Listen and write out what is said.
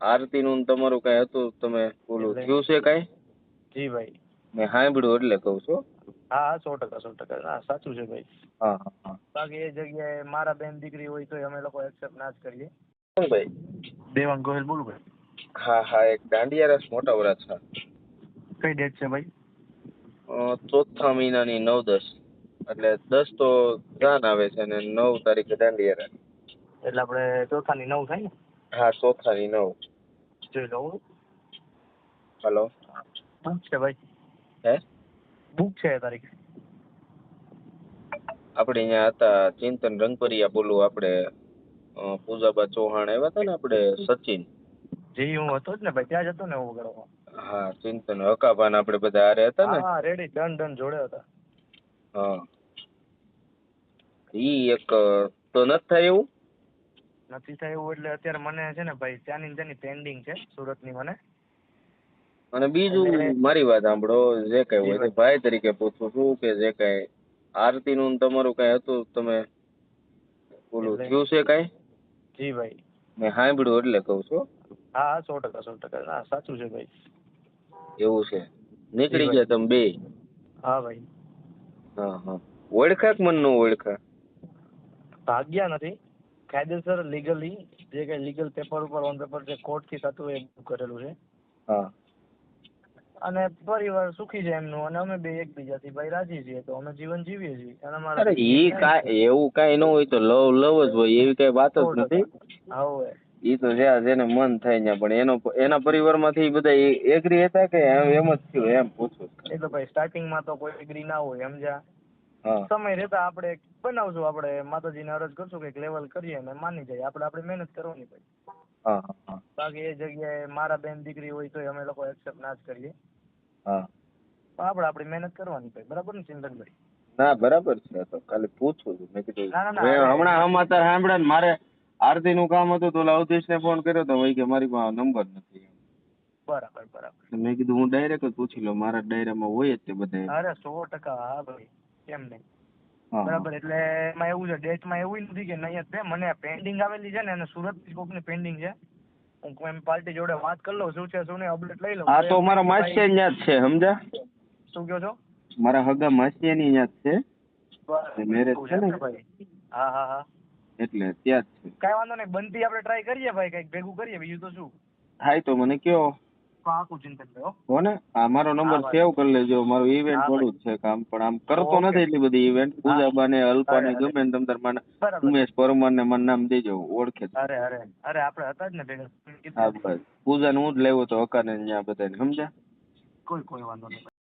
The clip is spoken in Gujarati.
આરતી નું તમારું કઈ હતું, તમે ઓલું એટલે થયું છે કઈ? જી ભાઈ. મેં સાંભળ્યું એટલે કહું છું. હા હા 100%. હા સાચું છે ભાઈ. હા હા હા. બાકી એ જગ્યાએ મારા બેન દીકરી હોય તો અમે લોકો એક્સેપ્ટ ના જ કરીએ. કોણ ભાઈ? દેવાંગ ગોહિલ બોલું ભાઈ. હા હા, એક દાંડિયા રસ મોટા વરાછા. કઈ ડેટ છે ભાઈ? ચોથા મહિનાની 9-10, એટલે 10 તો જાન આવે છે ને 9 તારીખે દાંડિયા રસ. એટલે આપણે ચોથાની 9 થાય ને? હા, ચોથાની 9. જોઈ લઉં. હલો. બુક છે ભાઈ. હે? બુક છે તારીખ. આપણે અહીંયા હતા ચિંતન રંગપરિયા, બોલું આપણે પૂજાબા ચૌહાણ આવ્યા હતા ને, આપણે સચિન. જી હું હતો જ ને ભાઈ, ત્યાં જ હતો ને હું વગડવા. હા, ચિંતન હકાભાન આપણે બધા હારે હતા ને. હા રેડી, ડન જોડે હતા. હા, ઈ એક તો નથી થાય એવું. નથી થાય એવું એટલે અત્યારે મને છે ને ભાઈ ત્યાંની પેન્ડિંગ છે સુરતની મને. અને બીજું મારી વાત સાંભળો, જે કઈ હોય તે ભાઈ તરીકે પૂછું છું કે જે કઈ આરતી નું તમારું કઈ હતું, તમે ઓલું થયું છે કઈ? જી ભાઈ. મેં સાંભળ્યું એટલે કહું છું. હા 100%. હા સાચું છે ભાઈ. એવું છે? નીકળી ગયા તમે બે? હા ભાઈ. હા હા. ઓળખા કે મન નો ઓળખા? ભાગ્યા નથી, કાયદેસર લીગલી જે કઈ લીગલ પેપર ઉપર ઓન પેપર જે કોર્ટ થી થતું એ કરેલું છે. હા. અને પરિવાર સુખી છે એમનું, અને અમે બે એકબીજાથી ભાઈ રાજી છીએ, તો અમે જીવન જીવીએ છીએ. અરે ઈ કાઈ એવું કાઈ ન હોય તો લવ જ હોય, એવી કઈ વાત જ નથી. ઈ તો જ્યાં જેને મન થાય ત્યાં, પણ એના પરિવારમાંથી બધા એગ્રી હતા કે એમ જ થયું એમ પૂછું? એ તો ભાઈ સ્ટાર્ટિંગમાં તો કોઈ એગ્રી ના હોય, સમજ્યા? હા. સમય રહેતા આપણે બનાવશું, આપણે માતાજીને અરજ કરશું કે લેવલ કરીએ અને માની જાય, આપણે આપણી મહેનત કરવાની ભાઈ. હા હા. બાકી એ જગ્યાએ મારા બેન દીકરી હોય તો અમે લોકો એક્સેપ્ટ ના જ કરીએ. હા. આપણે આપણી મહેનત કરવાની ભાઈ, બરાબર ને ચિંતનભાઈ? ના બરાબર છે, તો ખાલી પૂછું છું. મેં કીધું હમણાં સમાચાર સાંભળ્યા ને, મારે આરતી નું કામ હતું તો અવધેશ ને ફોન કર્યો તો, ભાઈ કે મારી પાસે નંબર નથી. બરાબર. મેં કીધું હું ડાયરેક્ટ જ પૂછી લઉં, મારા ડાયરામાં હોય જ તે બધા. અરે 100%. હા ભાઈ, કેમ નહીં? બરાબર. એટલે એમાં એવું છે, ડેટમાં એવું નથી કે નહીં જ, મને પેન્ડિંગ આવેલી છે ને, અને સુરત કોકની પેન્ડિંગ છે. હું કોઈ પાર્ટી જોડે વાત કરી લઉં, શું છે શું નહીં અપડેટ લઈ લઉં. હા, તો મારા માસી ન્યા જ છે, સમજ્યા? શું કહો છો? મારા હગા માસી ની ન્યા જ છે, મેરેજ છે ને. હા. એટલે ત્યાં જ છે. કઈ વાંધો નહીં, બનતી આપણે ટ્રાય કરીએ ભાઈ, કઈક ભેગું કરીએ, બીજું તો શું. થાય તો મને કયો. પાકું ચિંતનભાઈ હો ને. આ મારો નંબર સેવ કરી લેજો, મારું ઇવેન્ટ થોડું જ છે કામ, પણ આમ કરતો નથી એટલી બધી ઇવેન્ટ. પૂજાબા ને અલ્પા ને ગમે ને તમ તાર ઉમેશ પરમાર ને મને નામ દેજો, ઓળખે. અરે આપણે હતા જ ને ભેગા. હા બસ, પૂજા ને હું જ લેવો તો હકાને ત્યાં બધાને, સમજ્યા? કોઈ વાંધો નહીં.